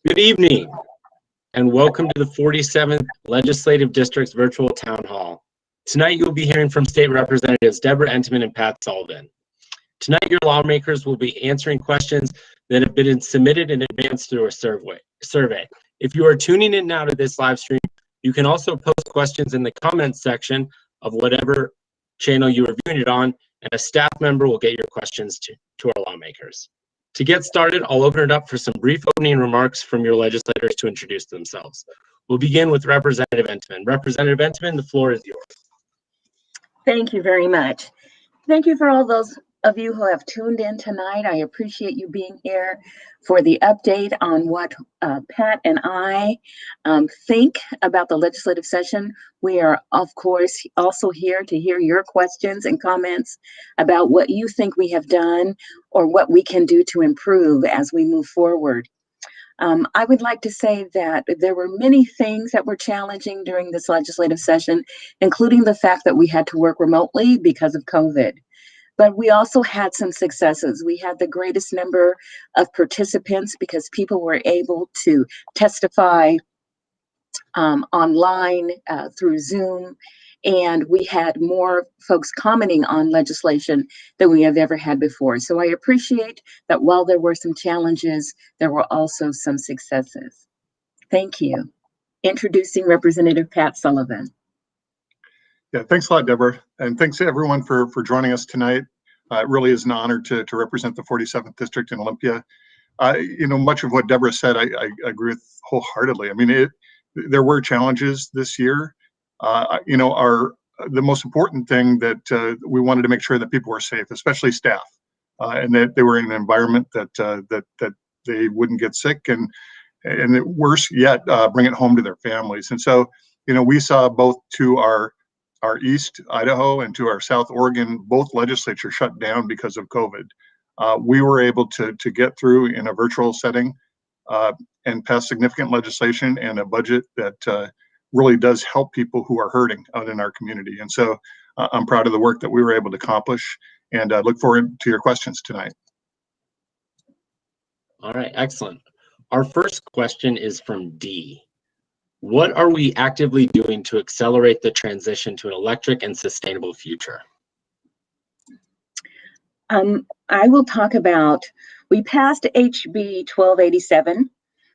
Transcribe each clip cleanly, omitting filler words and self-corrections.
Good evening, and welcome to the 47th Legislative District's virtual town hall. Tonight, you'll be hearing from State Representatives Debra, Entenman, and Pat Sullivan. Tonight, your lawmakers will be answering questions that have been submitted in advance through a survey. If you are tuning in now to this live stream, you can also post questions in the comments section of whatever channel you are viewing it on, and a staff member will get your questions to our lawmakers. To get started, I'll open it up for some brief opening remarks from your legislators to introduce themselves. We'll begin with Representative Entenman. Representative Entenman, the floor is yours. Thank you very much. Thank you for all those of you who have tuned in tonight. I appreciate you being here for the update on what Pat and I think about the legislative session. We are, of course, also here to hear your questions and comments about what you think we have done or what we can do to improve as we move forward. I would like to say that there were many things that were challenging during this legislative session, including the fact that we had to work remotely because of COVID. But we also had some successes. We had the greatest number of participants because people were able to testify online through Zoom. And we had more folks commenting on legislation than we have ever had before. So I appreciate that while there were some challenges, there were also some successes. Thank you. Introducing Representative Pat Sullivan. Yeah, thanks a lot, Debra. And thanks to everyone for joining us tonight. It really is an honor to represent the 47th District in Olympia. Much of what Debra said, I agree with wholeheartedly. I mean, there were challenges this year. The most important thing that we wanted to make sure that people were safe, especially staff, and that they were in an environment that they wouldn't get sick, and worse yet, bring it home to their families. And so, we saw both to our East Idaho and to our South Oregon, both legislatures shut down because of COVID. We were able to get through in a virtual setting and pass significant legislation and a budget that really does help people who are hurting out in our community. And so I'm proud of the work that we were able to accomplish, and I look forward to your questions tonight. All right, excellent. Our first question is from Dee. What are we actively doing to accelerate the transition to an electric and sustainable future? I will talk about, we passed HB 1287,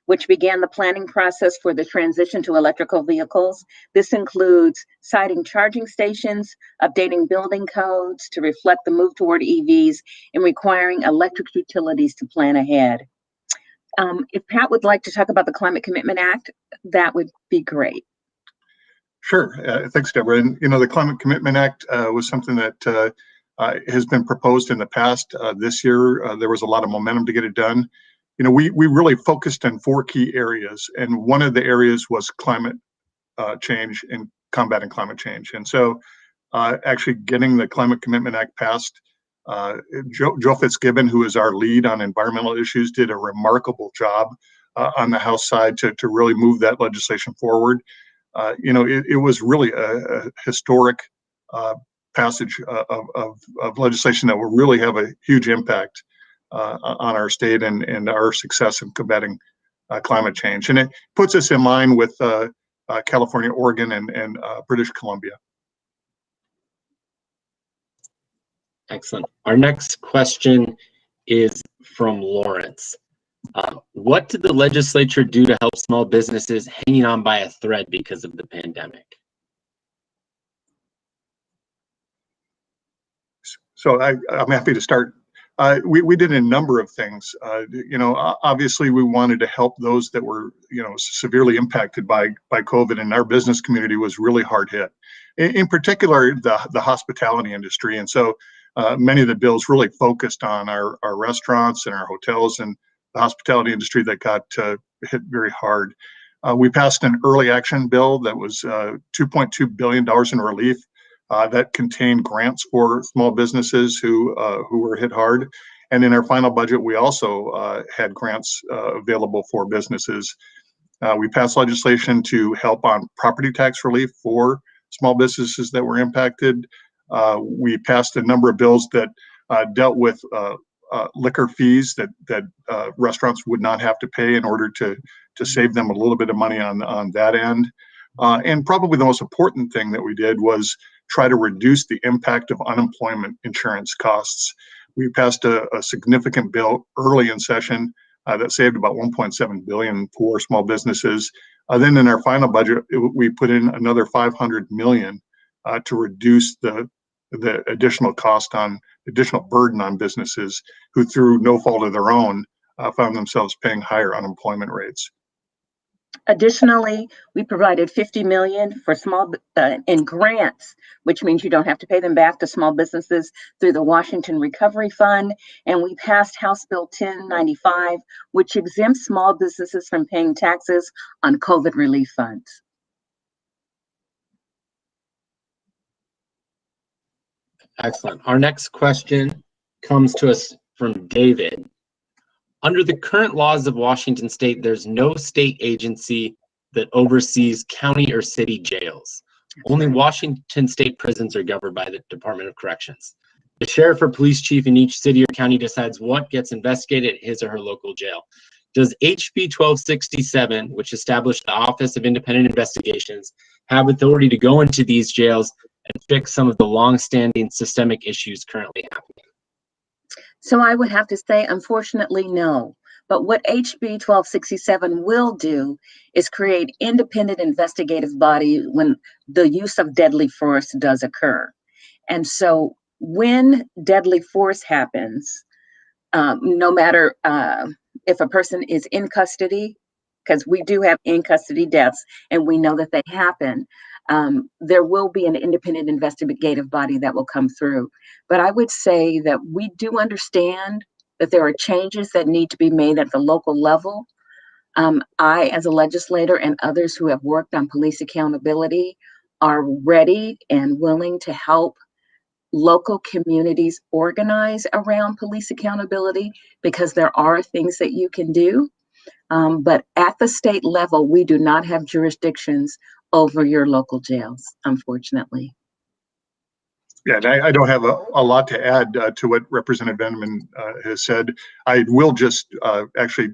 which began the planning process for the transition to electrical vehicles. This includes siting charging stations, updating building codes to reflect the move toward EVs, and requiring electric utilities to plan ahead. If Pat would like to talk about the Climate Commitment Act, that would be great. Sure. Thanks, Debra. And, the Climate Commitment Act was something that has been proposed in the past. This year, there was a lot of momentum to get it done. We really focused on 4 key areas, and one of the areas was climate change and combating climate change. And so actually getting the Climate Commitment Act passed, Joe Fitzgibbon, who is our lead on environmental issues, did a remarkable job on the House side to really move that legislation forward. It was really a historic passage of legislation that will really have a huge impact on our state and our success in combating climate change. And it puts us in line with California, Oregon, and British Columbia. Excellent. Our next question is from Lawrence. What did the legislature do to help small businesses hanging on by a thread because of the pandemic? So I'm happy to start. We did a number of things. Obviously we wanted to help those that were, severely impacted by COVID, and our business community was really hard hit. In particular, the hospitality industry. And so many of the bills really focused on our restaurants and our hotels and the hospitality industry that got hit very hard. We passed an early action bill that was $2.2 billion in relief. That contained grants for small businesses who were hit hard. And in our final budget, we also had grants available for businesses. We passed legislation to help on property tax relief for small businesses that were impacted. We passed a number of bills that dealt with liquor fees that restaurants would not have to pay in order to save them a little bit of money on that end. And probably the most important thing that we did was try to reduce the impact of unemployment insurance costs. We passed a significant bill early in session that saved about 1.7 billion for small businesses. Then in our final budget, we put in another 500 million to reduce the additional burden on businesses who, through no fault of their own, found themselves paying higher unemployment rates. Additionally, we provided 50 million for small in grants, which means you don't have to pay them back to small businesses through the Washington Recovery Fund. And we passed House Bill 1095, which exempts small businesses from paying taxes on COVID relief funds. Excellent. Our next question comes to us from David. Under the current laws of Washington State, there's no state agency that oversees county or city jails. Only Washington State prisons are governed by the Department of Corrections. The sheriff or police chief in each city or county decides what gets investigated at his or her local jail. Does HB 1267, which established the Office of Independent Investigations, have authority to go into these jails and fix some of the long-standing systemic issues currently happening? So I would have to say, unfortunately, no. But what HB 1267 will do is create independent investigative body when the use of deadly force does occur. And so when deadly force happens, no matter if a person is in custody, because we do have in custody deaths and we know that they happen, there will be an independent investigative body that will come through. But I would say that we do understand that there are changes that need to be made at the local level. I, as a legislator, and others who have worked on police accountability are ready and willing to help local communities organize around police accountability, because there are things that you can do. But at the state level, we do not have jurisdictions over your local jails, unfortunately. Yeah, and I don't have a lot to add to what Representative Entenman has said. I will just actually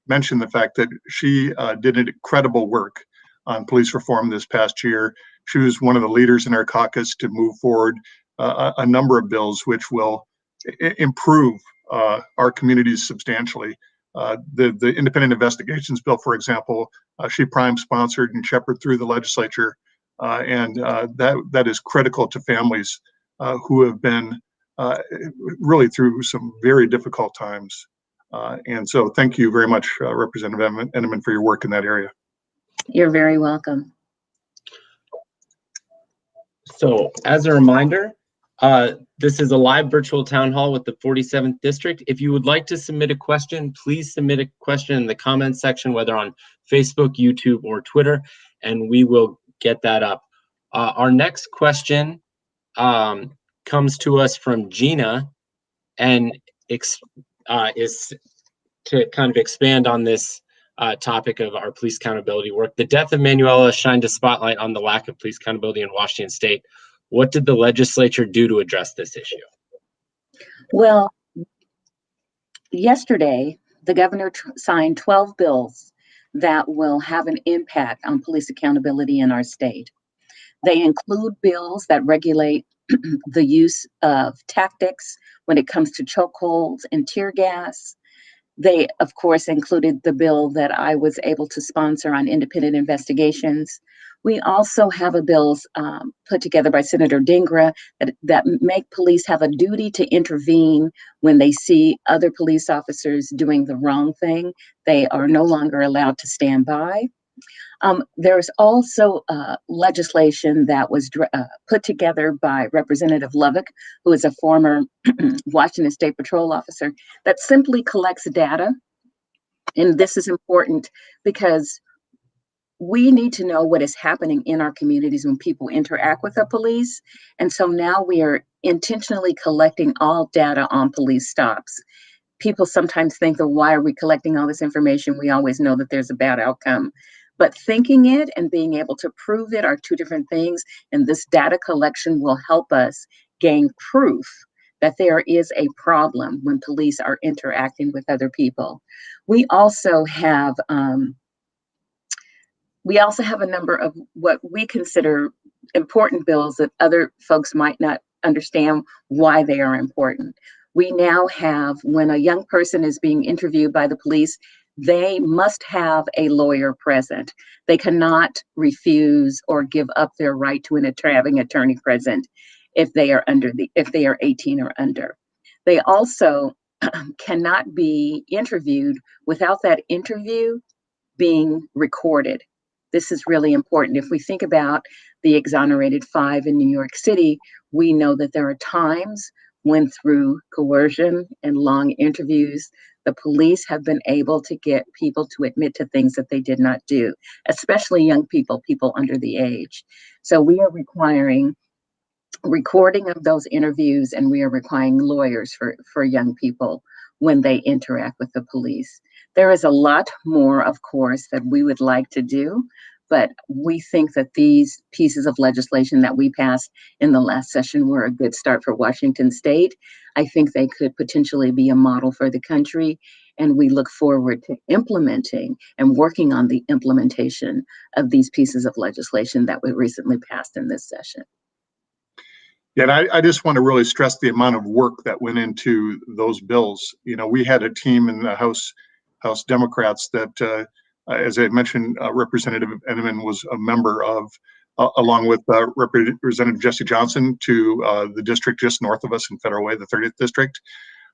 mention the fact that she did incredible work on police reform this past year. She was one of the leaders in our caucus to move forward a number of bills which will improve our communities substantially. The independent investigations bill, for example, she prime sponsored and shepherded through the legislature, and that is critical to families who have been really through some very difficult times. And so thank you very much, Representative Entenman, for your work in that area. You're very welcome. So as a reminder, this is a live virtual town hall with the 47th district. If you would like to submit a question, please submit a question in the comments section, whether on Facebook, YouTube, or Twitter, and we will get that up. Our next question comes to us from Gina, and is to kind of expand on this topic of our police accountability work. The death of Manuela shined a spotlight on the lack of police accountability in Washington State. What did the legislature do to address this issue? Well, yesterday, the governor signed 12 bills that will have an impact on police accountability in our state. They include bills that regulate the use of tactics when it comes to chokeholds and tear gas. They, of course, included the bill that I was able to sponsor on independent investigations. We also have a bills put together by Senator Debra that make police have a duty to intervene when they see other police officers doing the wrong thing. They are no longer allowed to stand by. There's also legislation that was put together by Representative Lovick, who is a former Washington State Patrol officer, that simply collects data. And this is important because we need to know what is happening in our communities when people interact with the police. And so now we are intentionally collecting all data on police stops. People sometimes think that, why are we collecting all this information? We always know that there's a bad outcome. But thinking it and being able to prove it are two different things. And this data collection will help us gain proof that there is a problem when police are interacting with other people. We also have a number of what we consider important bills that other folks might not understand why they are important. We now have, when a young person is being interviewed by the police, they must have a lawyer present. They cannot refuse or give up their right to having an attorney present if they are 18 or under. They also cannot be interviewed without that interview being recorded. This is really important. If we think about the exonerated 5 in New York City, we know that there are times when, through coercion and long interviews, the police have been able to get people to admit to things that they did not do, especially young people, people under the age. So we are requiring recording of those interviews, and we are requiring lawyers for young people when they interact with the police. There is a lot more, of course, that we would like to do, but we think that these pieces of legislation that we passed in the last session were a good start for Washington State. I think they could potentially be a model for the country, and we look forward to implementing and working on the implementation of these pieces of legislation that we recently passed in this session. Yeah, and I just want to really stress the amount of work that went into those bills. You know, we had a team in the House Democrats that, as I mentioned, Representative Entenman was a member of, along with Representative Jesse Johnson, to the district just north of us in Federal Way, the 30th District.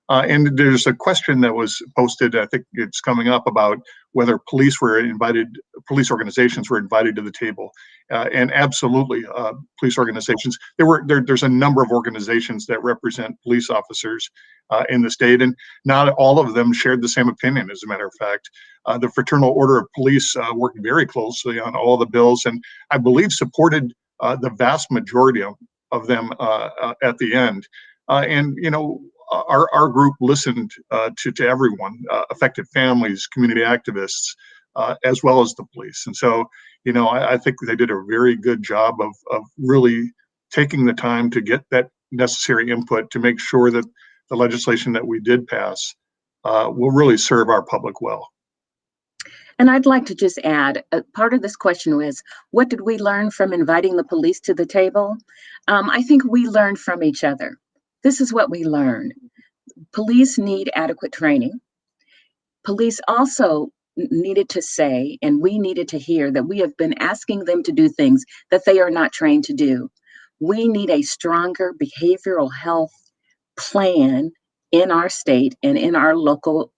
And there's a question that was posted, I think it's coming up, about whether police organizations were invited to the table. And absolutely, police organizations, there's a number of organizations that represent police officers in the state, and not all of them shared the same opinion, as a matter of fact. The Fraternal Order of Police worked very closely on all the bills, and I believe supported the vast majority of them at the end. And, you know, our group listened to everyone, affected families, community activists, as well as the police. And so, you know, I think they did a very good job of really taking the time to get that necessary input to make sure that the legislation that we did pass will really serve our public well. And I'd like to just add, part of this question was, what did we learn from inviting the police to the table? I think we learned from each other. This is what we learned. Police need adequate training. Police also needed to say, and we needed to hear, that we have been asking them to do things that they are not trained to do. We need a stronger behavioral health plan in our state and in our local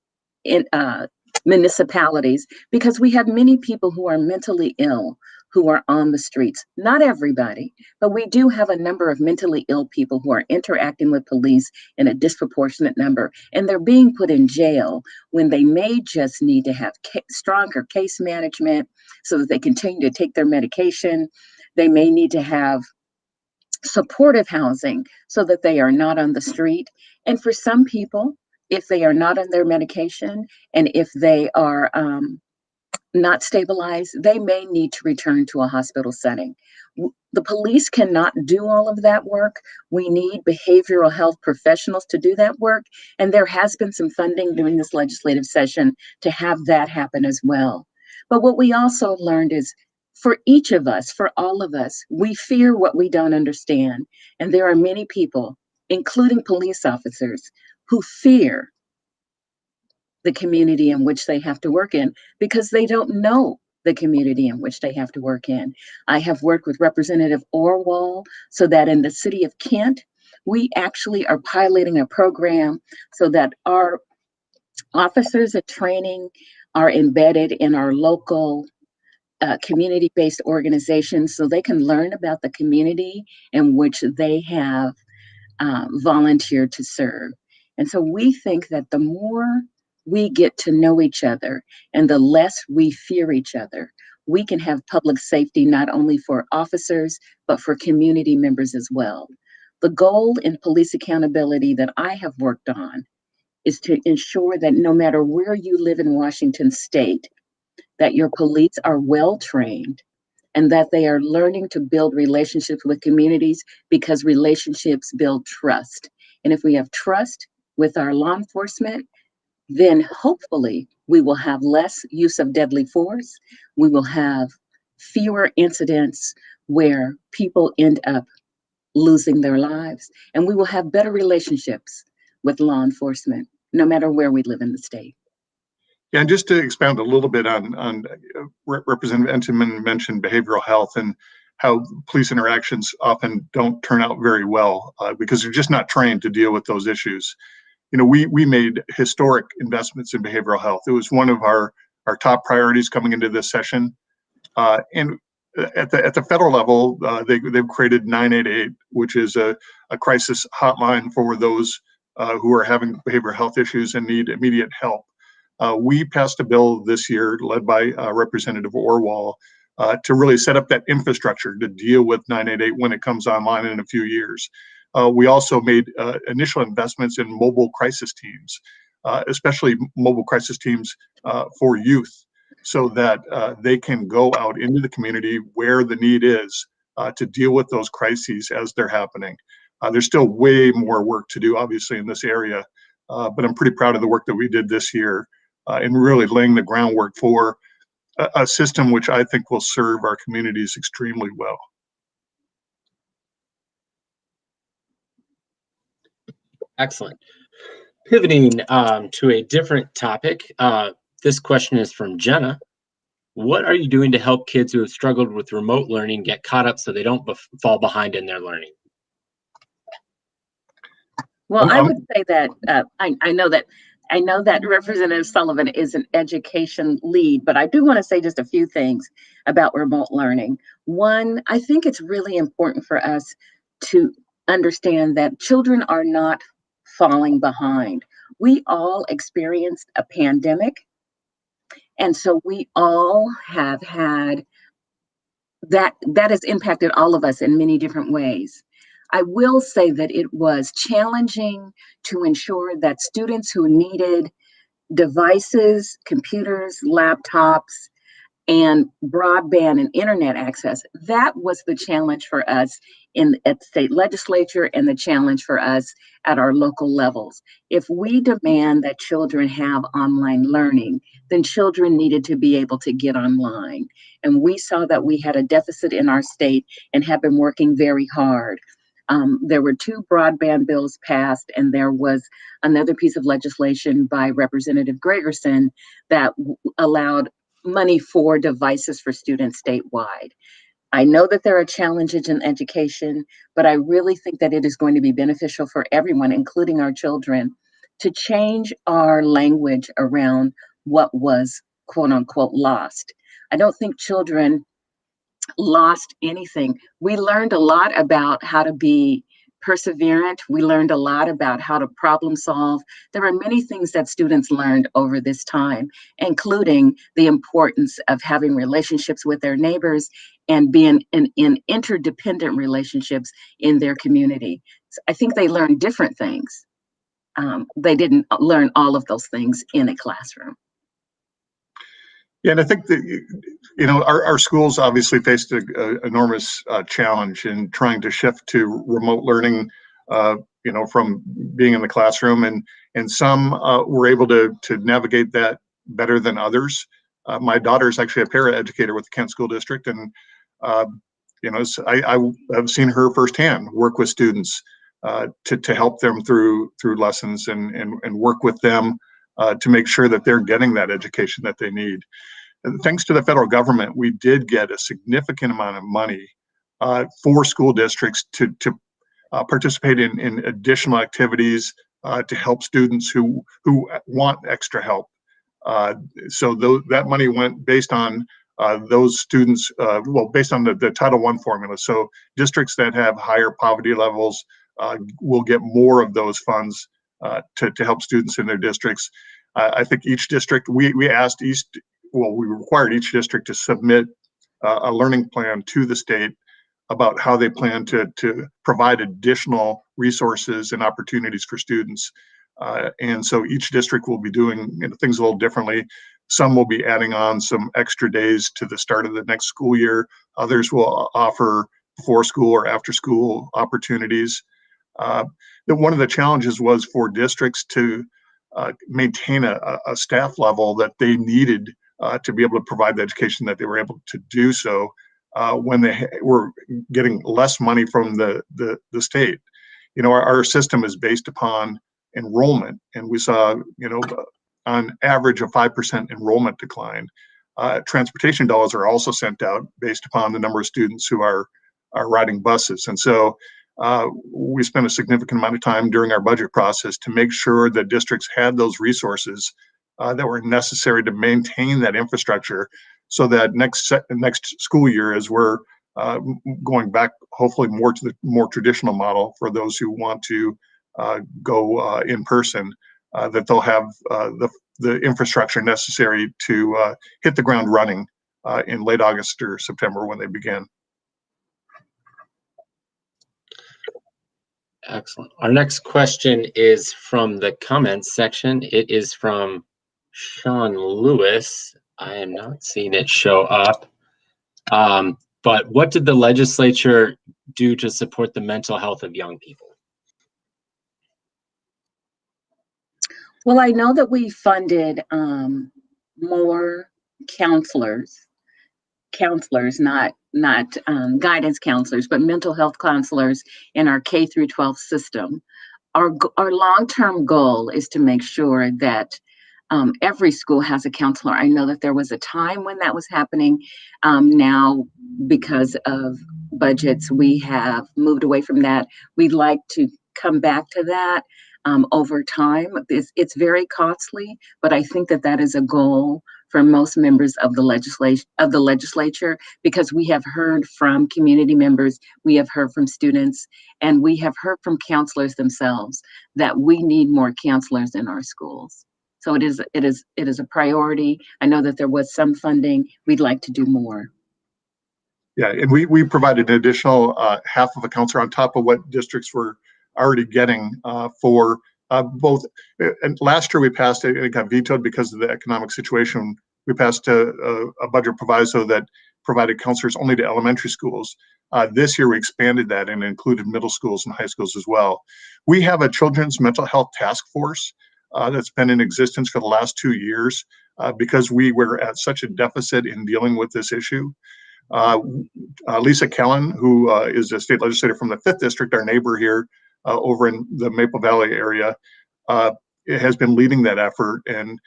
municipalities, because we have many people who are mentally ill who are on the streets. Not everybody, but we do have a number of mentally ill people who are interacting with police in a disproportionate number, and they're being put in jail when they may just need to have stronger case management so that they continue to take their medication. They may need to have supportive housing so that they are not on the street. And for some people, if they are not on their medication and if they are not stabilized, they may need to return to a hospital setting. The police cannot do all of that work. We need behavioral health professionals to do that work. And there has been some funding during this legislative session to have that happen as well. But what we also learned is, for each of us, for all of us, we fear what we don't understand. And there are many people, including police officers, who fear the community in which they have to work in because they don't know the community in which they have to work in. I have worked with Representative Orwell so that in the city of Kent, we actually are piloting a program so that our officers at training are embedded in our local community-based organizations so they can learn about the community in which they have volunteered to serve. And so we think that the more we get to know each other and the less we fear each other, we can have public safety not only for officers, but for community members as well. The goal in police accountability that I have worked on is to ensure that no matter where you live in Washington State, that your police are well trained and that they are learning to build relationships with communities, because relationships build trust. And if we have trust with our law enforcement, then hopefully we will have less use of deadly force. We will have fewer incidents where people end up losing their lives, and we will have better relationships with law enforcement, no matter where we live in the state. Yeah, and just to expound a little bit on Representative Entenman mentioned behavioral health and how police interactions often don't turn out very well because they're just not trained to deal with those issues. You know, we made historic investments in behavioral health. It was one of our top priorities coming into this session. And at the federal level, they've created 988, which is a crisis hotline for those who are having behavioral health issues and need immediate help. We passed a bill this year led by Representative Orwell to really set up that infrastructure to deal with 988 when it comes online in a few years. We also made initial investments in mobile crisis teams, especially mobile crisis teams for youth, so that they can go out into the community where the need is to deal with those crises as they're happening. There's still way more work to do, obviously, in this area, but I'm pretty proud of the work that we did this year in really laying the groundwork for a system which I think will serve our communities extremely well. Excellent. Pivoting to a different topic, this question is from Jenna. What are you doing to help kids who have struggled with remote learning get caught up so they don't fall behind in their learning? Well, I would say that I know that Representative Sullivan is an education lead, but I do want to say just a few things about remote learning. One, I think it's really important for us to understand that children are not falling behind. We all experienced a pandemic, and so we all have had that has impacted all of us in many different ways. I will say that it was challenging to ensure that students who needed devices, computers, laptops, and broadband and internet access, that was the challenge for us at the state legislature and the challenge for us at our local levels. If we demand that children have online learning, then children needed to be able to get online. And we saw that we had a deficit in our state and have been working very hard. There were 2 broadband bills passed, and there was another piece of legislation by Representative Gregerson that allowed money for devices for students statewide. I know that there are challenges in education, but I really think that it is going to be beneficial for everyone, including our children, to change our language around what was quote unquote lost. I don't think children lost anything. We learned a lot about how to be perseverant. We learned a lot about how to problem solve. There are many things that students learned over this time, including the importance of having relationships with their neighbors and being in interdependent relationships in their community. So I think they learned different things. They didn't learn all of those things in a classroom. Yeah, and I think that, you know, our schools obviously faced an enormous challenge in trying to shift to remote learning, you know, from being in the classroom, and some were able to navigate that better than others. My daughter is actually a paraeducator with the Kent School District, and you know, I have seen her firsthand work with students to help them through lessons and work with them to make sure that they're getting that education that they need. And thanks to the federal government, we did get a significant amount of money for school districts to participate in additional activities to help students who want extra help. So that money went based on those students, well, based on the Title I formula. So districts that have higher poverty levels will get more of those funds to help students in their districts. I think each district, we required each district to submit a learning plan to the state about how they plan to provide additional resources and opportunities for students. And so each district will be doing, you know, things a little differently. Some will be adding on some extra days to the start of the next school year. Others will offer before school or after school opportunities. One of the challenges was for districts to maintain a staff level that they needed to be able to provide the education that they were able to do so when they were getting less money from the state. You know, our system is based upon enrollment, and we saw, you know, on average a 5% enrollment decline. Transportation dollars are also sent out based upon the number of students who are riding buses. And so we spent a significant amount of time during our budget process to make sure that districts had those resources that were necessary to maintain that infrastructure, so that next school year, as we're going back hopefully more to the more traditional model for those who want to go in person, that they'll have the infrastructure necessary to hit the ground running in late August or September when they begin. Excellent. Our next question is from the comments section. It is from Sean Lewis. I am not seeing it show up. But what did the legislature do to support the mental health of young people? Well, I know that we funded more counselors, not guidance counselors, but mental health counselors in our K through 12 system. Our long-term goal is to make sure that every school has a counselor. I know that there was a time when that was happening. Now, because of budgets, we have moved away from that. We'd like to come back to that over time. It's very costly, but I think that that is a goal for most members of the legislature, because we have heard from community members, we have heard from students, and we have heard from counselors themselves that we need more counselors in our schools. So it is a priority. I know that there was some funding. We'd like to do more. Yeah, and we provided an additional half of a counselor on top of what districts were already getting for both. And last year we passed it, and it got vetoed because of the economic situation. We passed a budget proviso that provided counselors only to elementary schools. This year we expanded that and included middle schools and high schools as well. We have a children's mental health task force that's been in existence for the last 2 years because we were at such a deficit in dealing with this issue. Lisa Kellen, who is a state legislator from the 5th District, our neighbor here over in the Maple Valley area, has been leading that effort. And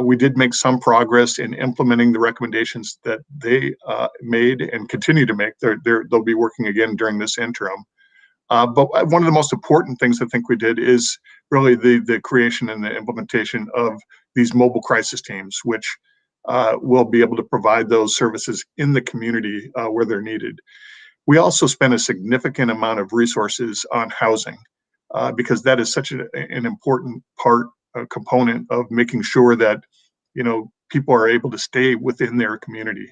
we did make some progress in implementing the recommendations that they made and continue to make. They'll be working again during this interim. But one of the most important things I think we did is really the creation and the implementation of these mobile crisis teams, which will be able to provide those services in the community where they're needed. We also spent a significant amount of resources on housing because that is such an important component of making sure that, you know, people are able to stay within their community.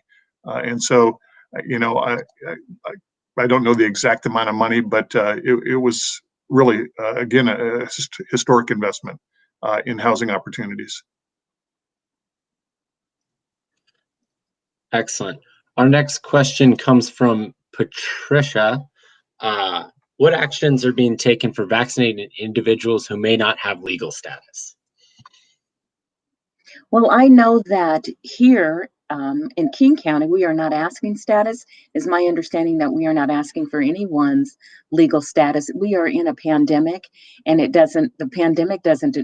And so, you know, I don't know the exact amount of money, but it was really, again, a historic investment in housing opportunities. Excellent. Our next question comes from Patricia. What actions are being taken for vaccinated individuals who may not have legal status? Well, I know that here in King County, we are not asking status. It's my understanding that we are not asking for anyone's legal status. We are in a pandemic, and the pandemic doesn't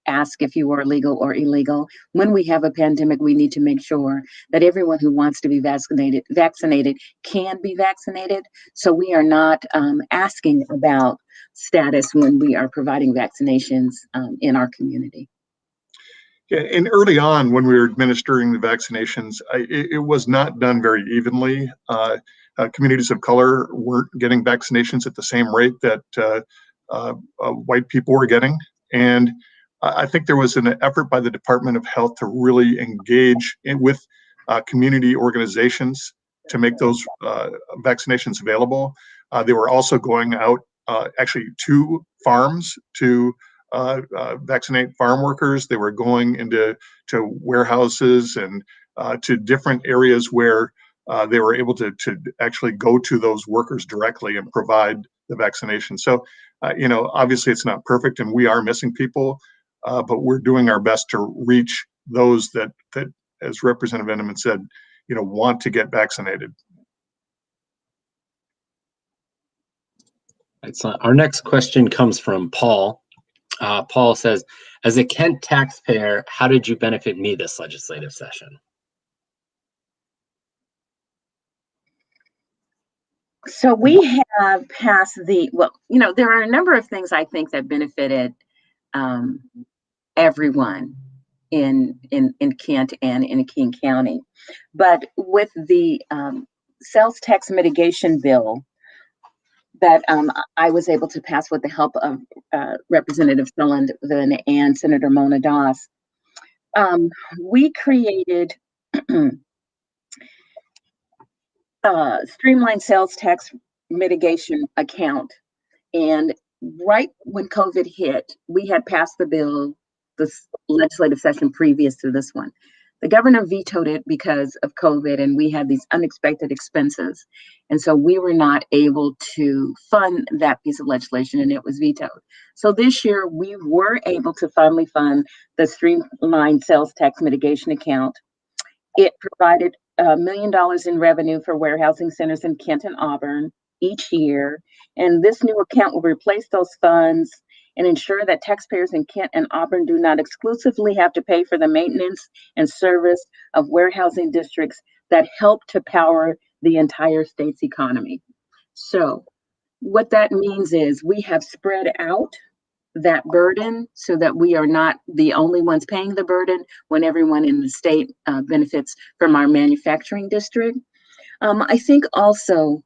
ask if you are legal or illegal. When we have a pandemic, we need to make sure that everyone who wants to be vaccinated can be vaccinated. So we are not asking about status when we are providing vaccinations in our community. Yeah, and early on when we were administering the vaccinations, it was not done very evenly. Communities of color weren't getting vaccinations at the same rate that white people were getting. And I think there was an effort by the Department of Health to really engage with community organizations to make those vaccinations available. They were also going out actually to farms to vaccinate farm workers. They were going into warehouses and to different areas where they were able to actually go to those workers directly and provide the vaccination. So Obviously it's not perfect and we are missing people, but we're doing our best to reach those that as Representative Entenman said, want to get vaccinated. Excellent. Our next question comes from Paul. Paul says, as a Kent taxpayer, how did you benefit me this legislative session? So we have passed there are a number of things I think that benefited everyone in Kent and in King County. But with the sales tax mitigation bill that I was able to pass with the help of Representative Sullivan and Senator Mona Doss, we created streamlined sales tax mitigation account. And right when COVID hit, we had passed the bill, this legislative session previous to this one. The governor vetoed it because of COVID, and we had these unexpected expenses. And so we were not able to fund that piece of legislation, and it was vetoed. So this year we were able to finally fund the streamlined sales tax mitigation account. It provided $1 million in revenue for warehousing centers in Kent and Auburn each year. And this new account will replace those funds and ensure that taxpayers in Kent and Auburn do not exclusively have to pay for the maintenance and service of warehousing districts that help to power the entire state's economy. So what that means is we have spread out that burden so that we are not the only ones paying the burden when everyone in the state benefits from our manufacturing district. I think also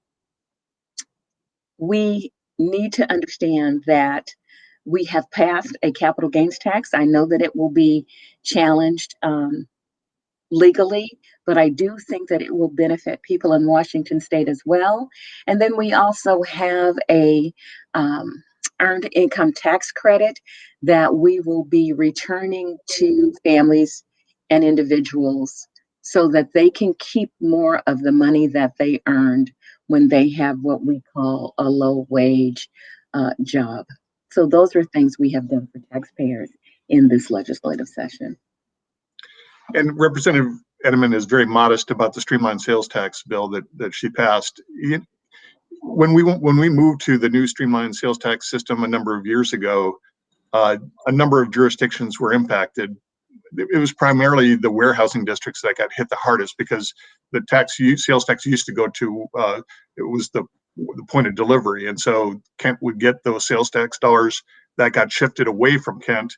we need to understand that we have passed a capital gains tax. I know that it will be challenged legally, but I do think that it will benefit people in Washington state as well. And then we also have a earned income tax credit that we will be returning to families and individuals so that they can keep more of the money that they earned when they have what we call a low wage job. So those are things we have done for taxpayers in this legislative session. And Representative Entenman is very modest about the streamlined sales tax bill that she passed. When we moved to the new streamlined sales tax system a number of years ago, a number of jurisdictions were impacted. It was primarily the warehousing districts that got hit the hardest because the sales tax used to go to it was the point of delivery, and so Kent would get those sales tax dollars that got shifted away from Kent,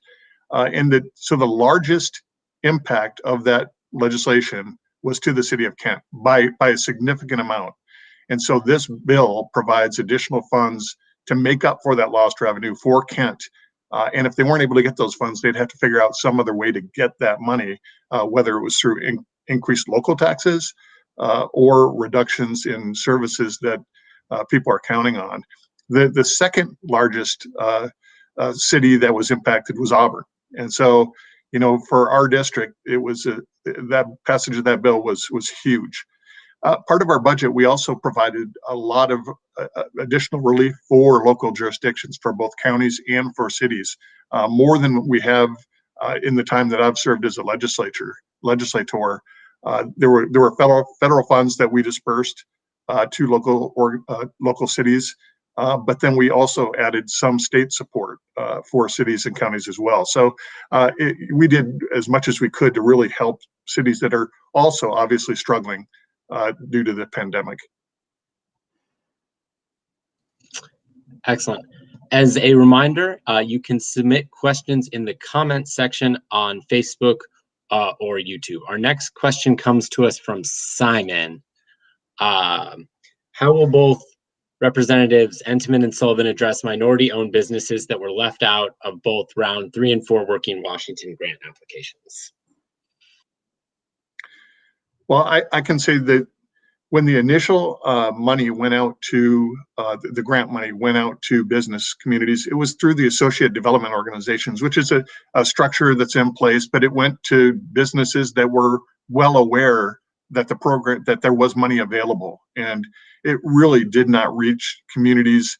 so the largest impact of that legislation was to the city of Kent by a significant amount. And so this bill provides additional funds to make up for that lost revenue for Kent. And if they weren't able to get those funds, they'd have to figure out some other way to get that money, whether it was through increased local taxes or reductions in services that people are counting on. The second largest city that was impacted was Auburn. And so, for our district, it was that passage of that bill was huge. Part of our budget, we also provided a lot of additional relief for local jurisdictions, for both counties and for cities, more than we have in the time that I've served as a legislator. There were federal funds that we dispersed to local cities, but then we also added some state support for cities and counties as well. So we did as much as we could to really help cities that are also obviously struggling due to the pandemic. Excellent. As a reminder, you can submit questions in the comments section on Facebook or YouTube. Our next question comes to us from Simon. How will both Representatives Entenman and Sullivan address minority-owned businesses that were left out of both round 3 and 4 Working Washington grant applications? Well, I can say that when the initial money went out to, the grant money went out to business communities, it was through the associate development organizations, which is a structure that's in place, but it went to businesses that were well aware that that there was money available. And it really did not reach communities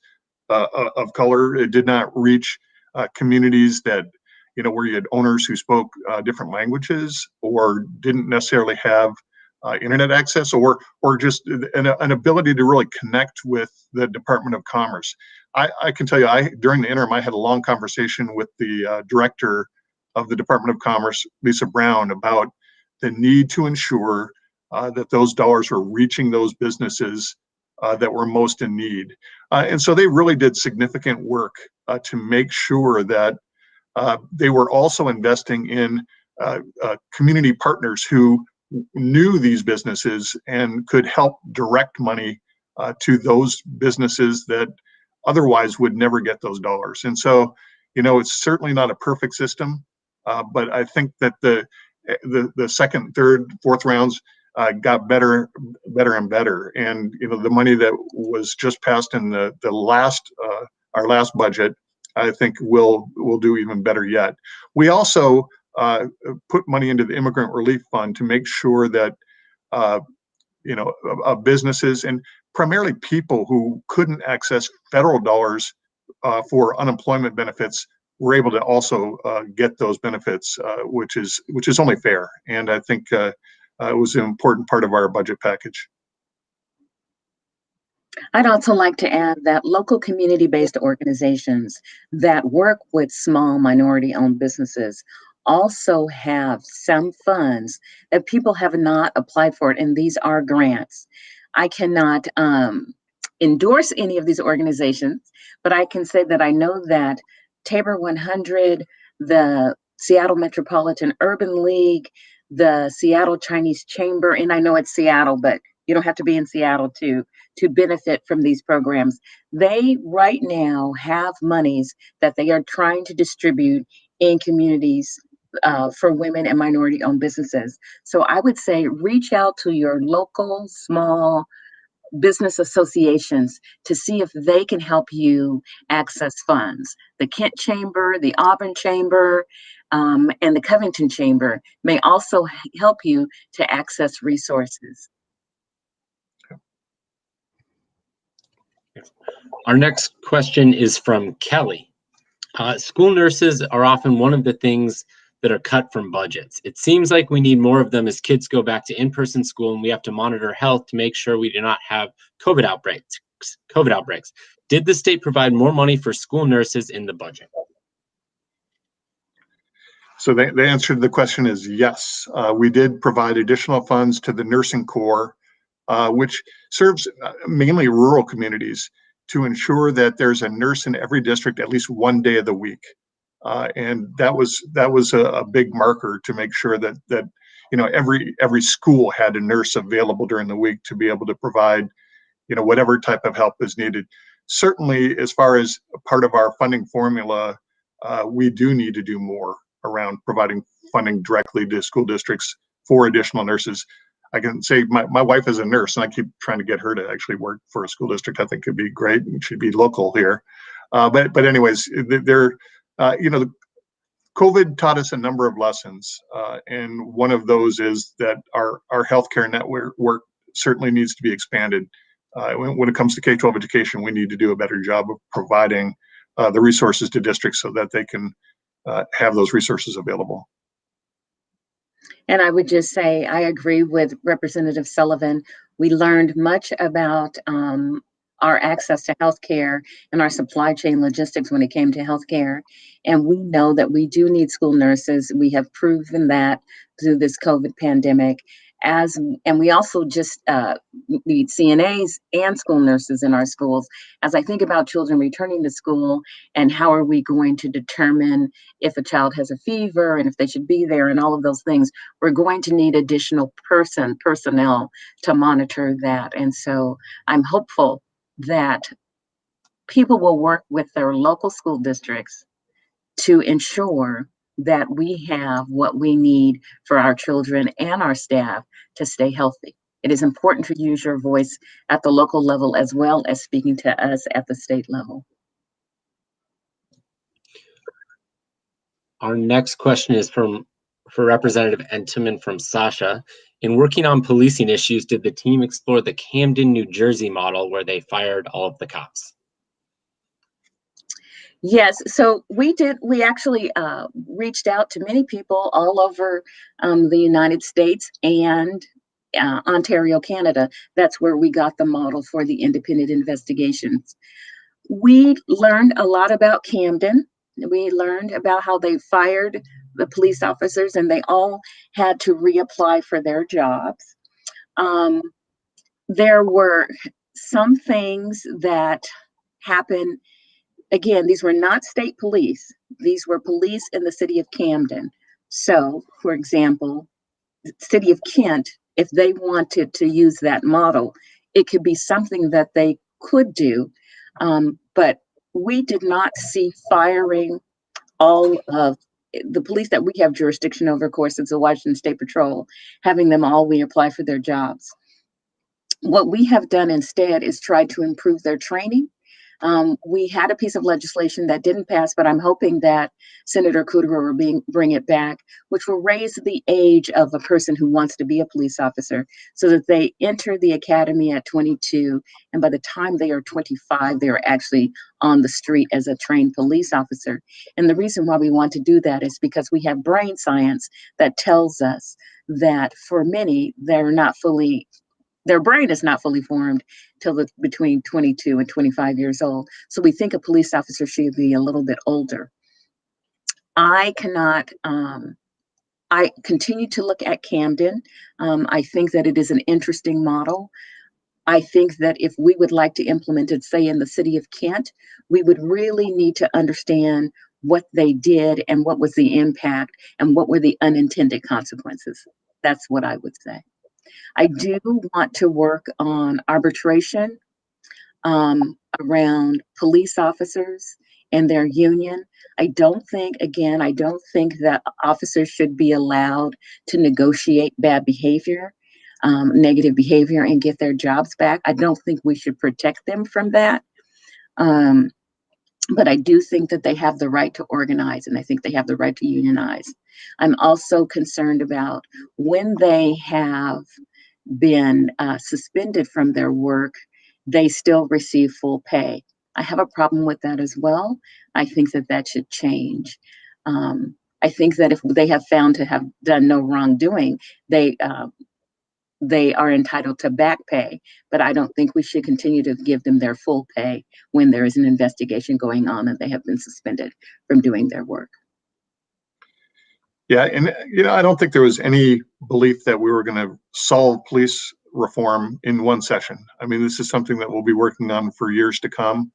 of color. It did not reach communities that, where you had owners who spoke different languages or didn't necessarily have internet access, or just an ability to really connect with the Department of Commerce. I can tell you, during the interim, I had a long conversation with the director of the Department of Commerce, Lisa Brown, about the need to ensure that those dollars were reaching those businesses that were most in need. And so they really did significant work to make sure that they were also investing in community partners who knew these businesses and could help direct money to those businesses that otherwise would never get those dollars. And so, it's certainly not a perfect system, but I think that the second, third, fourth rounds got better and better. And the money that was just passed in the last our last budget, I think will do even better yet. We also put money into the Immigrant Relief Fund to make sure that businesses, and primarily people who couldn't access federal dollars for unemployment benefits, were able to also get those benefits, which is only fair. And I think it was an important part of our budget package. I'd also like to add that local community-based organizations that work with small minority-owned businesses also have some funds that people have not applied for, and these are grants. I cannot endorse any of these organizations, but I can say that I know that Tabor 100, the Seattle Metropolitan Urban League, the Seattle Chinese Chamber, and I know it's Seattle, but you don't have to be in Seattle to benefit from these programs. They right now have monies that they are trying to distribute in communities for women and minority-owned businesses. So I would say reach out to your local small business associations to see if they can help you access funds. The Kent Chamber, the Auburn Chamber, and the Covington Chamber may also help you to access resources. Our next question is from Kelly. School nurses are often one of the things that are cut from budgets. It seems like we need more of them as kids go back to in-person school, and we have to monitor health to make sure we do not have COVID outbreaks. Did the state provide more money for school nurses in the budget? So the answer to the question is yes. We did provide additional funds to the nursing corps, which serves mainly rural communities, to ensure that there's a nurse in every district at least one day of the week. And that was a big marker to make sure that every school had a nurse available during the week to be able to provide whatever type of help is needed. Certainly, as far as part of our funding formula, we do need to do more around providing funding directly to school districts for additional nurses. I can say my wife is a nurse, and I keep trying to get her to actually work for a school district. I think it'd be great, and she'd be local here. But anyways, COVID taught us a number of lessons, and one of those is that our healthcare network certainly needs to be expanded. When it comes to K-12 education, we need to do a better job of providing the resources to districts so that they can have those resources available. And I would just say, I agree with Representative Sullivan. We learned much about our access to healthcare and our supply chain logistics when it came to healthcare. And we know that we do need school nurses. We have proven that through this COVID pandemic. And we also just need CNAs and school nurses in our schools. As I think about children returning to school and how are we going to determine if a child has a fever and if they should be there and all of those things, we're going to need additional personnel to monitor that. And so I'm hopeful that people will work with their local school districts to ensure that we have what we need for our children and our staff to stay healthy. It is important to use your voice at the local level as well as speaking to us at the state level. Our next question is for Representative Entenman from Sasha. In working on policing issues, did the team explore the Camden, New Jersey model where they fired all of the cops? Yes, so we actually reached out to many people all over the United States and Ontario, Canada. That's where we got the model for the independent investigations. We learned a lot about Camden. We learned about how they fired the police officers and they all had to reapply for their jobs. There were some things that happened. Again, these were not state police. These were police in the city of Camden. So, for example, the city of Kent, if they wanted to use that model, it could be something that they could do. But we did not see firing all of the police that we have jurisdiction over. Of course, it's the Washington State Patrol, having them all reapply for their jobs. What we have done instead is try to improve their training. We had a piece of legislation that didn't pass, but I'm hoping that Senator Kudrow will bring it back, which will raise the age of a person who wants to be a police officer so that they enter the academy at 22, and by the time they are 25, they are actually on the street as a trained police officer. And the reason why we want to do that is because we have brain science that tells us that for many, their brain is not fully formed till between 22 and 25 years old. So we think a police officer should be a little bit older. I continue to look at Camden. I think that it is an interesting model. I think that if we would like to implement it, say in the city of Kent, we would really need to understand what they did and what was the impact and what were the unintended consequences. That's what I would say. I do want to work on arbitration around police officers and their union. I don't think that officers should be allowed to negotiate bad behavior, negative behavior, and get their jobs back. I don't think we should protect them from that. But I do think that they have the right to organize, and I think they have the right to unionize. I'm also concerned about when they have been suspended from their work, they still receive full pay. I have a problem with that as well. I think that that should change. I think that if they have found to have done no wrongdoing, they are entitled to back pay, but I don't think we should continue to give them their full pay when there is an investigation going on and they have been suspended from doing their work. Yeah, and I don't think there was any belief that we were going to solve police reform in one session. I mean, this is something that we'll be working on for years to come.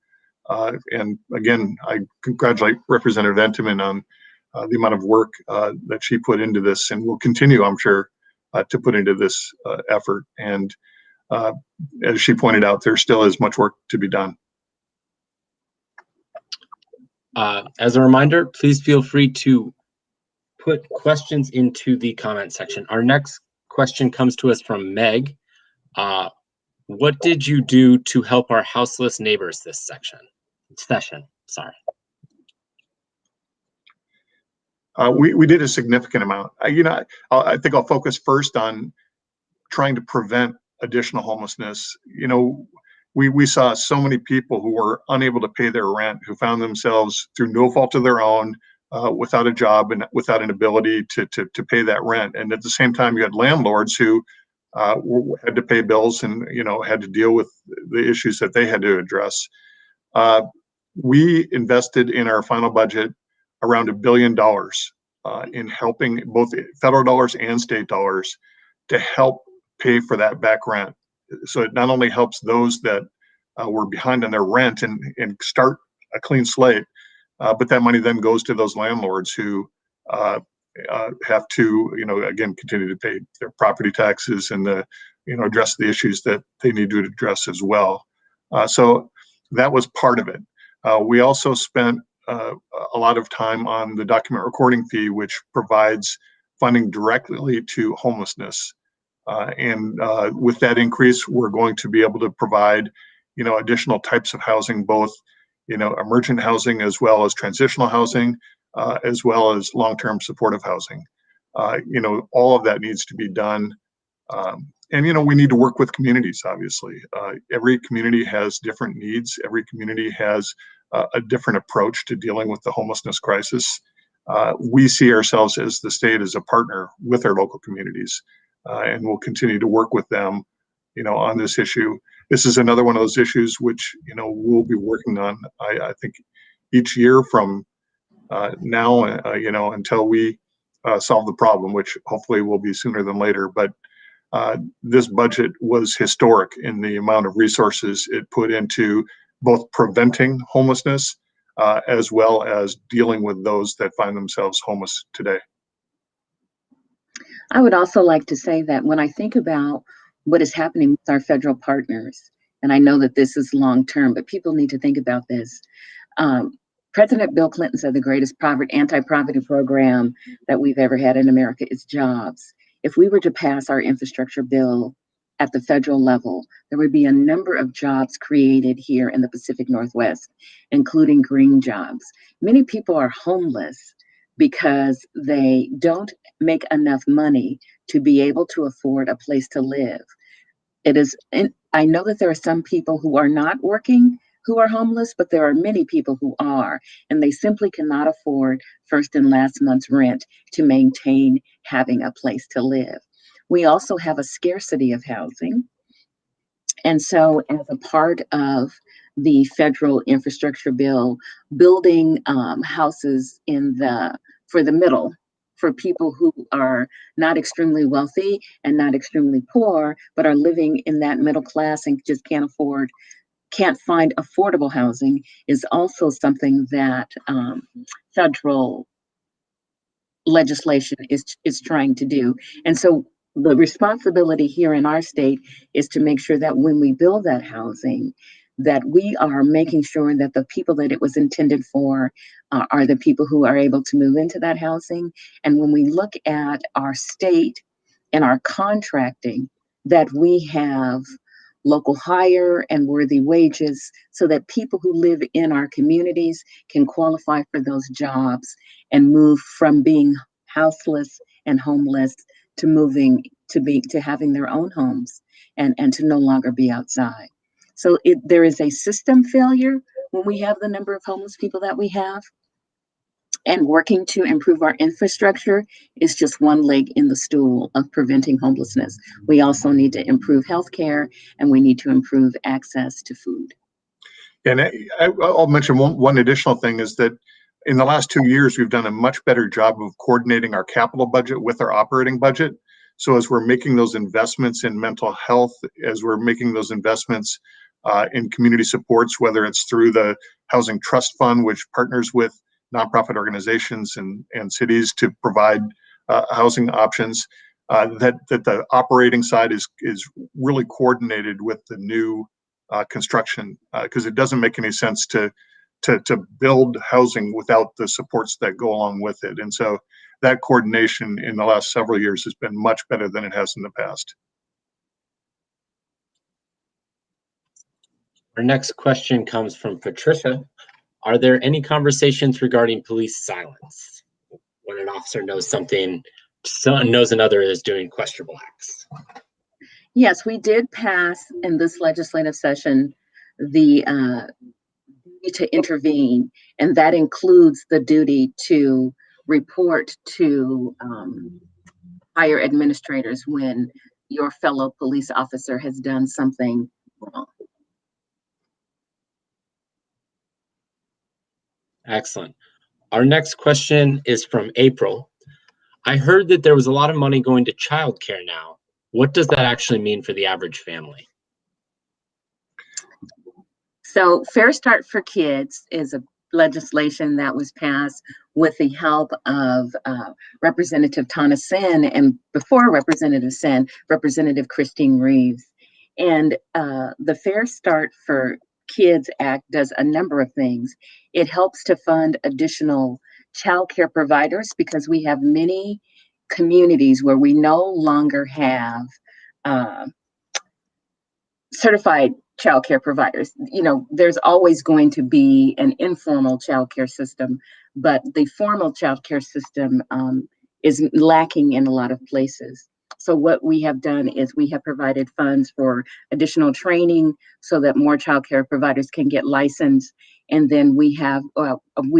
And again, I congratulate Representative Entenman on the amount of work that she put into this, and will continue, I'm sure, to put into this effort. And as she pointed out, there still is much work to be done. As a reminder, please feel free to put questions into the comment section. Our next question comes to us from Meg. What did you do to help our houseless neighbors this session? Sorry. We did a significant amount. I think I'll focus first on trying to prevent additional homelessness. We saw so many people who were unable to pay their rent, who found themselves through no fault of their own, without a job and without an ability to pay that rent. And at the same time, you had landlords who had to pay bills and had to deal with the issues that they had to address. We invested in our final budget around $1 billion in helping both federal dollars and state dollars to help pay for that back rent. So it not only helps those that were behind on their rent and start a clean slate, but that money then goes to those landlords who have to, again, continue to pay their property taxes and address the issues that they need to address as well. So that was part of it. We also spent a lot of time on the document recording fee, which provides funding directly to homelessness. And with that increase, we're going to be able to provide, additional types of housing, both, emergent housing as well as transitional housing, as well as long-term supportive housing. All of that needs to be done. And, we need to work with communities, obviously. Every community has different needs. Every community has a different approach to dealing with the homelessness crisis. We see ourselves as the state as a partner with our local communities, and we'll continue to work with them, on this issue. This is another one of those issues which, we'll be working on, I think, each year from now, until we solve the problem, which hopefully will be sooner than later. But this budget was historic in the amount of resources it put into both preventing homelessness as well as dealing with those that find themselves homeless today. I would also like to say that when I think about what is happening with our federal partners, and I know that this is long term, but people need to think about this. President Bill Clinton said the greatest anti-poverty program that we've ever had in America is jobs. If we were to pass our infrastructure bill at the federal level, there would be a number of jobs created here in the Pacific Northwest, including green jobs. Many people are homeless because they don't make enough money to be able to afford a place to live. I know that there are some people who are not working who are homeless, but there are many people who are, and they simply cannot afford first and last month's rent to maintain having a place to live. We also have a scarcity of housing. And so as a part of the federal infrastructure bill, building houses for the middle, for people who are not extremely wealthy and not extremely poor, but are living in that middle class and just can't find affordable housing, is also something that federal legislation is trying to do. And so the responsibility here in our state is to make sure that when we build that housing, that we are making sure that the people that it was intended for are the people who are able to move into that housing. And when we look at our state and our contracting, that we have local hire and worthy wages so that people who live in our communities can qualify for those jobs and move from being houseless and homeless to moving to having their own homes and to no longer be outside. So there is a system failure when we have the number of homeless people that we have. And working to improve our infrastructure is just one leg in the stool of preventing homelessness. We also need to improve healthcare, and we need to improve access to food. And I'll mention one additional thing is that in the last 2 years, we've done a much better job of coordinating our capital budget with our operating budget. So as we're making those investments in mental health, as we're making those investments in community supports, whether it's through the Housing Trust Fund, which partners with nonprofit organizations and cities to provide housing options, that the operating side is really coordinated with the new construction, because it doesn't make any sense to build housing without the supports that go along with it. And so that coordination in the last several years has been much better than it has in the past. Our next question comes from Patricia. Are there any conversations regarding police silence? When an officer knows something, knows another is doing questionable acts. Yes, we did pass in this legislative session the duty to intervene, and that includes the duty to report to higher administrators when your fellow police officer has done something wrong. Excellent. Our next question is from April. I heard that there was a lot of money going to childcare now. What does that actually mean for the average family? So Fair Start for Kids is a legislation that was passed with the help of Representative Tana Sen, and before Representative Sen, Representative Christine Reeves. And the Fair Start for Kids Act does a number of things. It helps to fund additional child care providers because we have many communities where we no longer have certified child care providers. You know, there's always going to be an informal child care system, but the formal child care system is lacking in a lot of places. So what we have done is we have provided funds for additional training so that more child care providers can get licensed And then we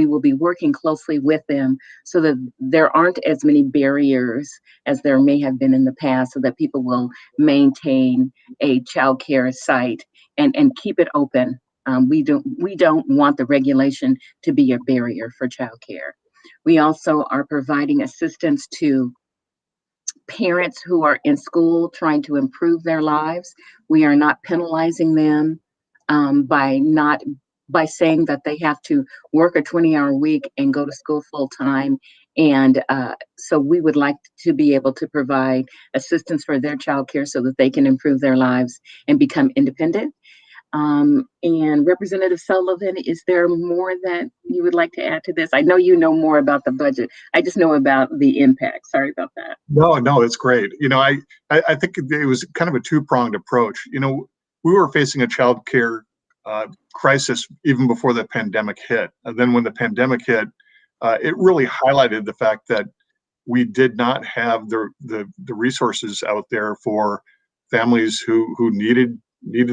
will be working closely with them so that there aren't as many barriers as there may have been in the past, so that people will maintain a child care site and keep it open. We don't want the regulation to be a barrier for child care. We also are providing assistance to parents who are in school trying to improve their lives. We are not penalizing them by saying that they have to work a 20-hour week and go to school full time. And so we would like to be able to provide assistance for their child care so that they can improve their lives and become independent. And Representative Sullivan, is there more that you would like to add to this? I know you know more about the budget. I just know about the impact. Sorry about that. No, it's great. I think it was kind of a two-pronged approach. We were facing a child care crisis even before the pandemic hit. And then when the pandemic hit, it really highlighted the fact that we did not have the resources out there for families who needed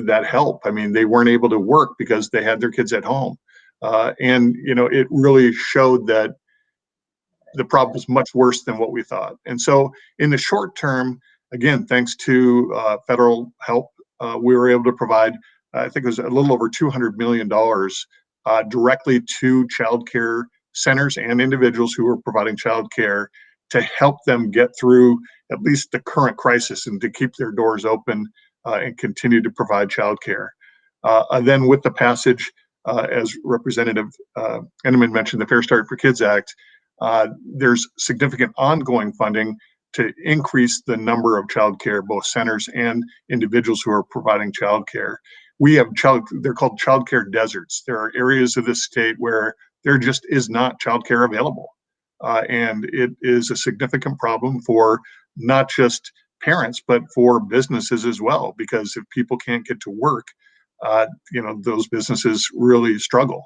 that help. I mean, they weren't able to work because they had their kids at home. And it really showed that the problem was much worse than what we thought. And so in the short term, again, thanks to federal help, we were able to provide, I think it was a little over $200 million directly to child care centers and individuals who were providing child care to help them get through at least the current crisis and to keep their doors open and continue to provide child care. And then with the passage, as Representative Entenman mentioned, the Fair Start for Kids Act, there's significant ongoing funding to increase the number of child care, both centers and individuals who are providing child care. We have they're called child care deserts. There are areas of the state where there just is not child care available. And it is a significant problem for not just parents, but for businesses as well, because if people can't get to work, those businesses really struggle.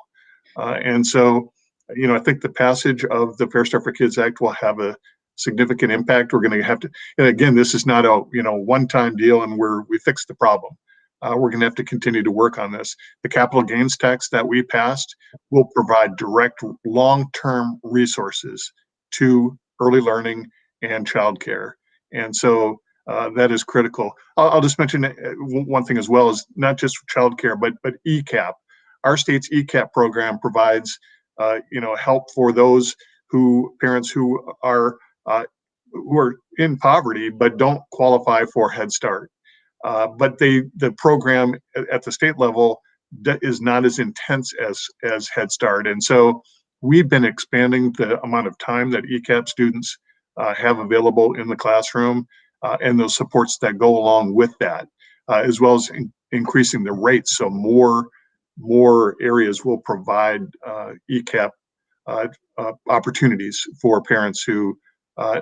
And so, I think the passage of the Fair Start for Kids Act will have a significant impact. We're going to have to, and again, this is not a one-time deal and we fixed the problem. We're going to have to continue to work on this. The capital gains tax that we passed will provide direct long-term resources to early learning and childcare. And so that is critical. I'll just mention one thing as well, is not just childcare, but ECAP. Our state's ECAP program provides help for those parents who are in poverty but don't qualify for Head Start. But the program at the state level is not as intense as Head Start. And so we've been expanding the amount of time that ECAP students have available in the classroom and those supports that go along with that, as well as increasing the rates. So more areas will provide ECAP opportunities for parents who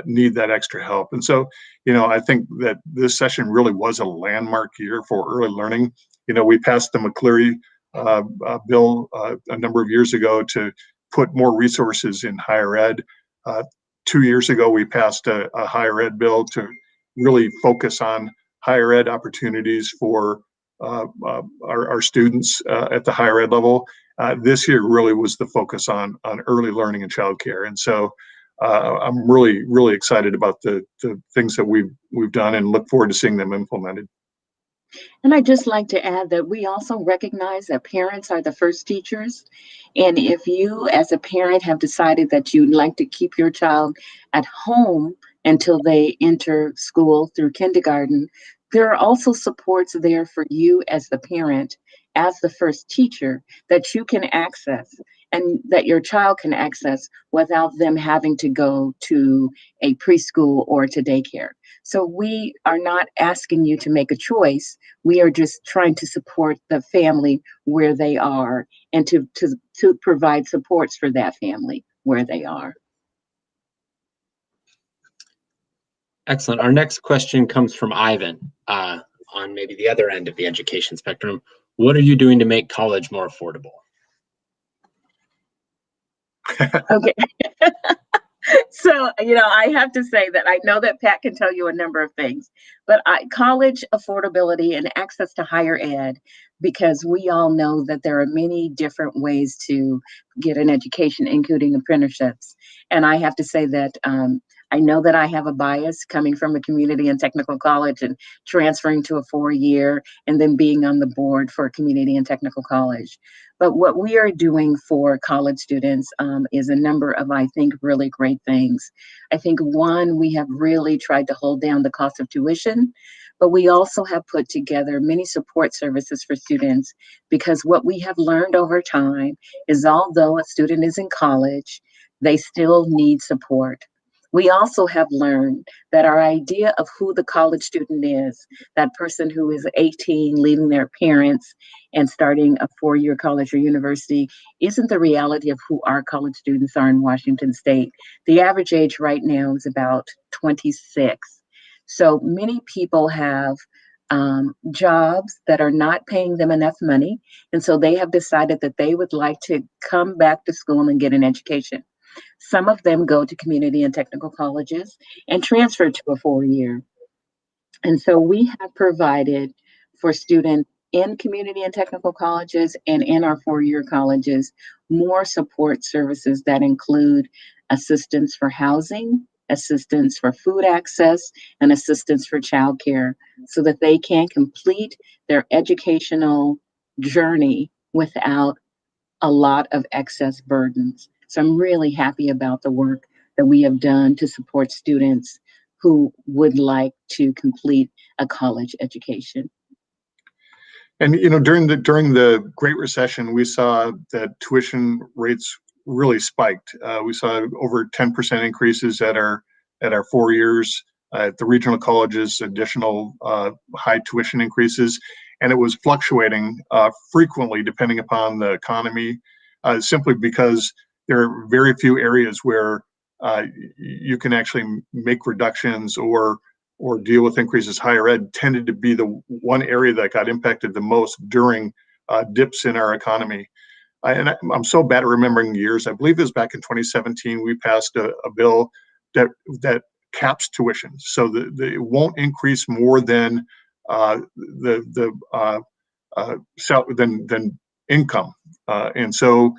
need that extra help. And so, I think that this session really was a landmark year for early learning. We passed the McCleary bill a number of years ago to put more resources in higher ed. 2 years ago, we passed a higher ed bill to really focus on higher ed opportunities for our students at the higher ed level. This year really was the focus on early learning and childcare. And so I'm really, really excited about the things that we've done and look forward to seeing them implemented. And I'd just like to add that we also recognize that parents are the first teachers. And if you as a parent have decided that you'd like to keep your child at home until they enter school through kindergarten, there are also supports there for you as the parent, as the first teacher, that you can access and that your child can access without them having to go to a preschool or to daycare. So we are not asking you to make a choice. We are just trying to support the family where they are and to provide supports for that family where they are. Excellent. Our next question comes from Ivan on maybe the other end of the education spectrum. What are you doing to make college more affordable? Okay. So, I have to say that I know that Pat can tell you a number of things, but college affordability and access to higher ed, because we all know that there are many different ways to get an education, including apprenticeships. And I have to say that I know that I have a bias coming from a community and technical college and transferring to a 4-year and then being on the board for a community and technical college. But what we are doing for college students is a number of, I think, really great things. I think one, we have really tried to hold down the cost of tuition, but we also have put together many support services for students, because what we have learned over time is although a student is in college, they still need support. We also have learned that our idea of who the college student is, that person who is 18, leaving their parents and starting a 4-year college or university, isn't the reality of who our college students are in Washington State. The average age right now is about 26. So many people have jobs that are not paying them enough money. And so they have decided that they would like to come back to school and get an education. Some of them go to community and technical colleges and transfer to a 4-year. And so we have provided for students in community and technical colleges and in our 4-year colleges more support services that include assistance for housing, assistance for food access, and assistance for childcare, so that they can complete their educational journey without a lot of excess burdens. So I'm really happy about the work that we have done to support students who would like to complete a college education. And during the Great Recession, we saw that tuition rates really spiked. We saw over 10% increases at our 4 years. At the regional colleges, additional high tuition increases, and it was fluctuating frequently depending upon the economy, simply because there are very few areas where you can actually make reductions or deal with increases. Higher ed tended to be the one area that got impacted the most during dips in our economy. I'm so bad at remembering years. I believe it was back in 2017, we passed a bill that caps tuition, so that it won't increase more than than income, and so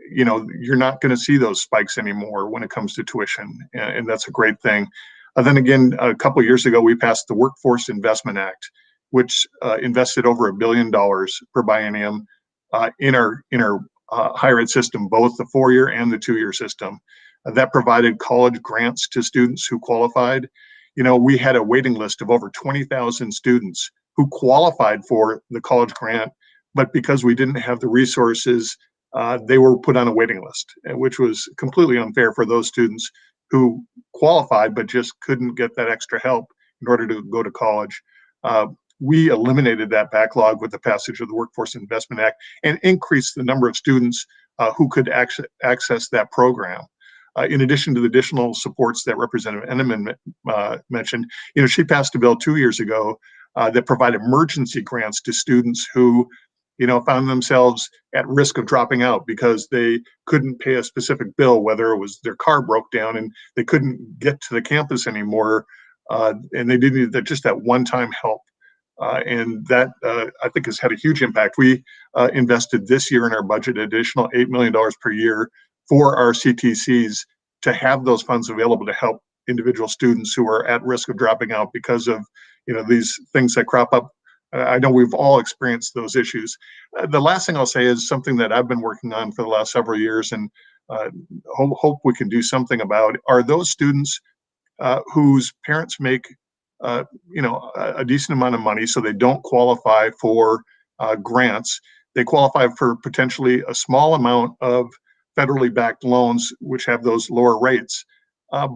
you're not going to see those spikes anymore when it comes to tuition, and that's a great thing. Then again, a couple of years ago, we passed the Workforce Investment Act, which invested over $1 billion per biennium in our higher ed system, both the 4-year and the 2-year system. That provided college grants to students who qualified. We had a waiting list of over 20,000 students who qualified for the college grant, but because we didn't have the resources, they were put on a waiting list, which was completely unfair for those students who qualified but just couldn't get that extra help in order to go to college. We eliminated that backlog with the passage of the Workforce Investment Act and increased the number of students who could access that program. In addition to the additional supports that Representative Entenman mentioned, she passed a bill 2 years ago that provided emergency grants to students who, found themselves at risk of dropping out because they couldn't pay a specific bill, whether it was their car broke down and they couldn't get to the campus anymore, and they needed just that one-time help. And that, I think, has had a huge impact. We invested this year in our budget additional $8 million per year for our CTCs to have those funds available to help individual students who are at risk of dropping out because of these things that crop up. I know we've all experienced those issues. The last thing I'll say is something that I've been working on for the last several years, and hope we can do something about, are those students whose parents make a decent amount of money, so they don't qualify for grants. They qualify for potentially a small amount of federally backed loans, which have those lower rates,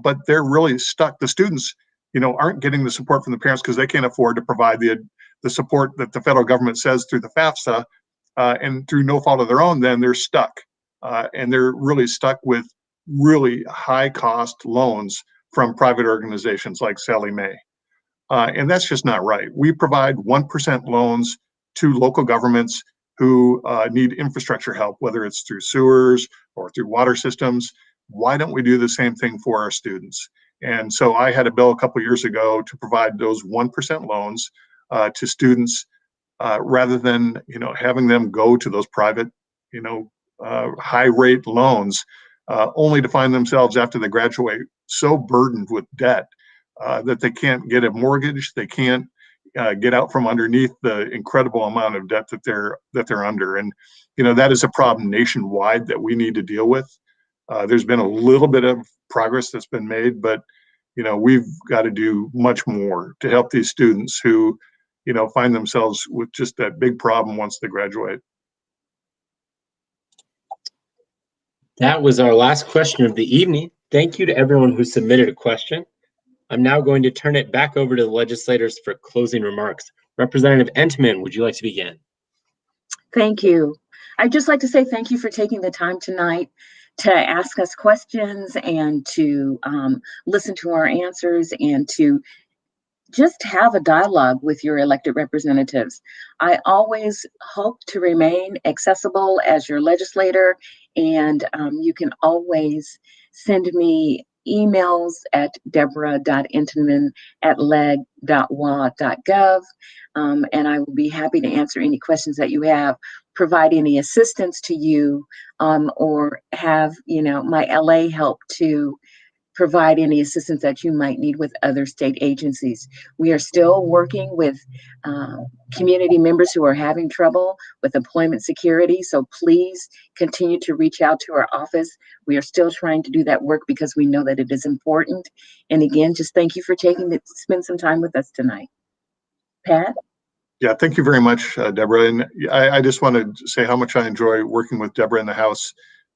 but they're really stuck. The students, aren't getting the support from the parents because they can't afford to provide the support that the federal government says through the FAFSA, and through no fault of their own. Then they're stuck, and they're really stuck with really high cost loans from private organizations like Sallie Mae. And that's just not right. We provide 1% loans to local governments who need infrastructure help, whether it's through sewers or through water systems. Why don't we do the same thing for our students? And so I had a bill a couple of years ago to provide those 1% loans to students rather than, having them go to those private, high rate loans, only to find themselves after they graduate so burdened with debt that they can't get a mortgage, they can't get out from underneath the incredible amount of debt that they're under. And that is a problem nationwide that we need to deal with. There's been a little bit of progress that's been made, but we've got to do much more to help these students who find themselves with just that big problem once they graduate. That was our last question of the evening. Thank you to everyone who submitted a question. I'm now going to turn it back over to the legislators for closing remarks. Representative Entenman, would you like to begin? Thank you. I'd just like to say thank you for taking the time tonight to ask us questions and to listen to our answers and to just have a dialogue with your elected representatives. I always hope to remain accessible as your legislator, and you can always send me emails at debra.entenman@leg.wa.gov, and I will be happy to answer any questions that you have, provide any assistance to you, or have my LA help to provide any assistance that you might need with other state agencies. We are still working with community members who are having trouble with employment security, so please continue to reach out to our office. We are still trying to do that work because we know that it is important. And again, just thank you for spend some time with us tonight. Pat? Yeah, thank you very much, Debra. And I just want to say how much I enjoy working with Debra in the House.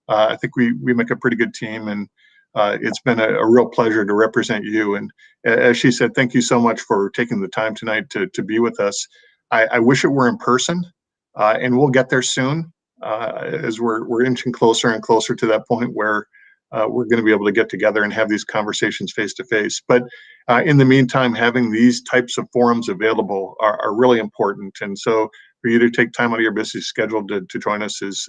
I think we make a pretty good team, and it's been a real pleasure to represent you. And as she said, thank you so much for taking the time tonight to be with us. I wish it were in person, and we'll get there soon as we're inching closer and closer to that point where we're going to be able to get together and have these conversations face to face. But in the meantime, having these types of forums available are really important. And so for you to take time out of your busy schedule to join us is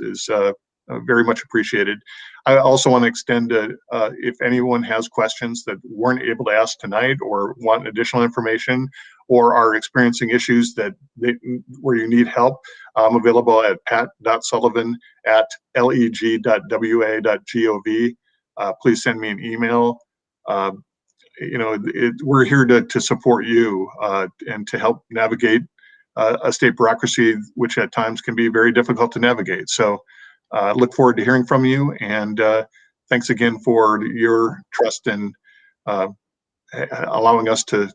very much appreciated. I also want to extend if anyone has questions that weren't able to ask tonight or want additional information or are experiencing issues where you need help, I'm available at pat.sullivan@leg.wa.gov. Please send me an email. We're here to support you and to help navigate a state bureaucracy, which at times can be very difficult to navigate. So look forward to hearing from you, and thanks again for your trust in allowing us to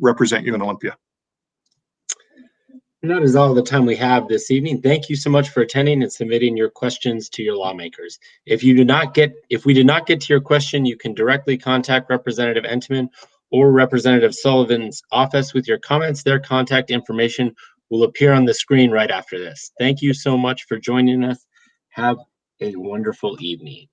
represent you in Olympia. And that is all the time we have this evening. Thank you so much for attending and submitting your questions to your lawmakers. If we did not get to your question, you can directly contact Representative Entenman or Representative Sullivan's office with your comments. Their contact information will appear on the screen right after this. Thank you so much for joining us. Have a wonderful evening.